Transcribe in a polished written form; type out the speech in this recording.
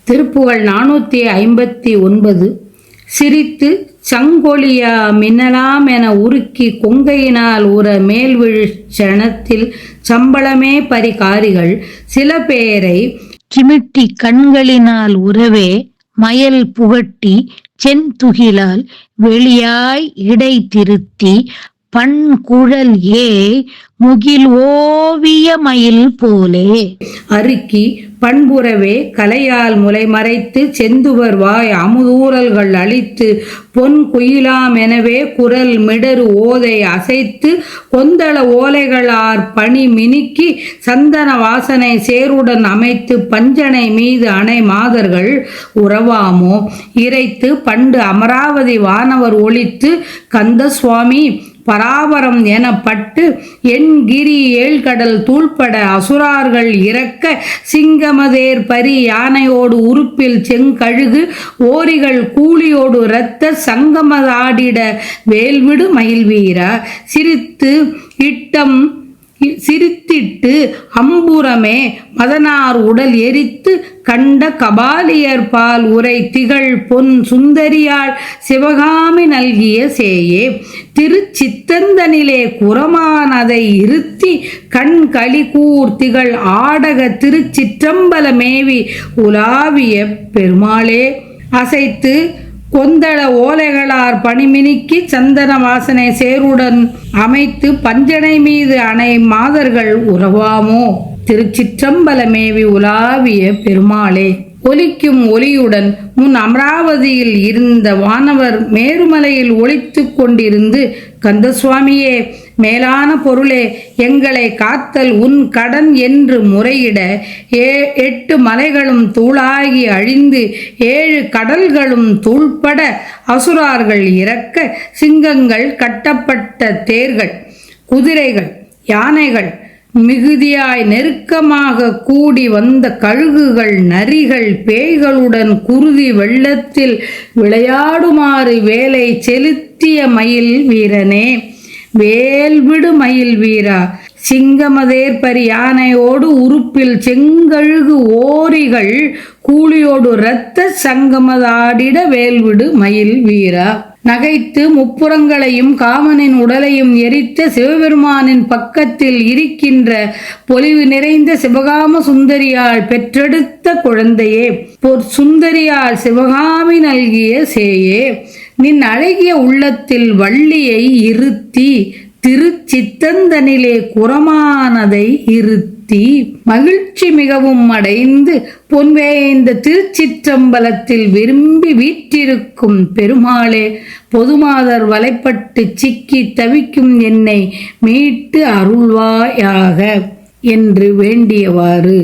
திருப்புகழ் 459. சிரித்து சங்கொலியா மின்னலாம் என உருக்கி கொங்கையினால் உற மேல்விழு சணத்தில் சம்பளமே பரிகாரிகள் சில பேரை கிமிட்டி கண்களினால் உறவே மயல் புகட்டி செந்துகிலால் வெளியாய் இடை திருத்தி பண்குழல் முகில் ஓவிய மயில் போலே அருக்கி பண்புறவே கலையால் முலை மறைத்து செந்துவர் வாய் அமுதூரல்கள் அளித்து பொன் குயிலாம் எனவே குரல் மிடரு ஓதை அசைத்து கொந்தள ஓலைகளார் பணி மினுக்கி சந்தன வாசனை சேருடன் அமைத்து பஞ்சனை மீது அணை மாதர்கள் உறவாமோ இறைத்து பண்டு அமராவதி வானவர் ஒளித்து கந்த சுவாமி பராபரம் எனப்பட்டு எண்கிரி ஏழ்கடல் தூள்பட அசுரார்கள் இறக்க சிங்கமதேர் பரி யானையோடு உறுப்பில் செங்கழுகு ஓரிகள் கூலியோடு இரத்த சங்கமதாடிட வேல்விடு மயில்வீரா சிரித்திட்டு அம்புறமே மதனார் உடல் எரித்து கண்ட கபாலியர் பால் உரை திகழ் பொன் சுந்தரியாள் சிவகாமி நல்கிய சேயே திருச்சித்தந்தனிலே குரமானதை இருத்தி கண் களிகூர் திகழ் ஆடக திருச்சிற்றம்பலமேவி உலாவிய பெருமாளே அசைத்து கொந்தள ஓலைகளார் பணிமினிக்கி சந்தன வாசனை சேருடன் அமைத்து பஞ்சனை மீது அணை மாதர்கள் உறவாமோ திருச்சிற்றம்பலமேவி உலாவிய பெருமாளே ஒலிக்கும் ஒலியுடன் முன் அமராவதியில் இருந்த வானவர் மேருமலையில் ஒளித்துக் கொண்டிருந்து கந்தசுவாமியே மேலான பொருளே எங்களை காத்தல் உன் கடன் என்று முறையிட 8 மலைகளும் தூளாகி அழிந்து 7 கடல்களும் தூள்பட அசுரார்கள் இறக்க சிங்கங்கள் கட்டப்பட்ட தேர்கள் குதிரைகள் யானைகள் மிகுதியாய் நெருக்கமாக கூடி வந்த கழுகுகள் நரிகள் பேய்களுடன் குருதி வெள்ளத்தில் விளையாடுமாறு வேலை செலுத்திய மயில் வீரனே வேல்விடு மயில் வீரா சிங்கமதேற்பரி யானையோடு உறுப்பில் செங்கழுகு ஓரிகள் கூலியோடு இரத்த சங்கமதாடிட வேல்விடு மயில் வீரா நகைத்து முப்புறங்களையும் காமனின் உடலையும் எரித்த சிவபெருமானின் பக்கத்தில் இருக்கின்ற பொலிவு நிறைந்த சிவகாம சுந்தரியால் பெற்றெடுத்த குழந்தையே சுந்தரியால் சிவகாமி நல்கிய சேயே நின் அழகிய உள்ளத்தில் வள்ளியை இருத்தி திருச்சித்தந்தனிலே குரமானதை இருத்தி மகிழ்ச்சி மிகவும் அடைந்து பொன்வேந்த திருச்சிற்றம்பலத்தில் விரும்பி வீற்றிருக்கும் பெருமாளே பொதுமாதர் வலைப்பட்டு சிக்கி தவிக்கும் என்னை மீட்டு அருள்வாயாக என்று வேண்டியவாறு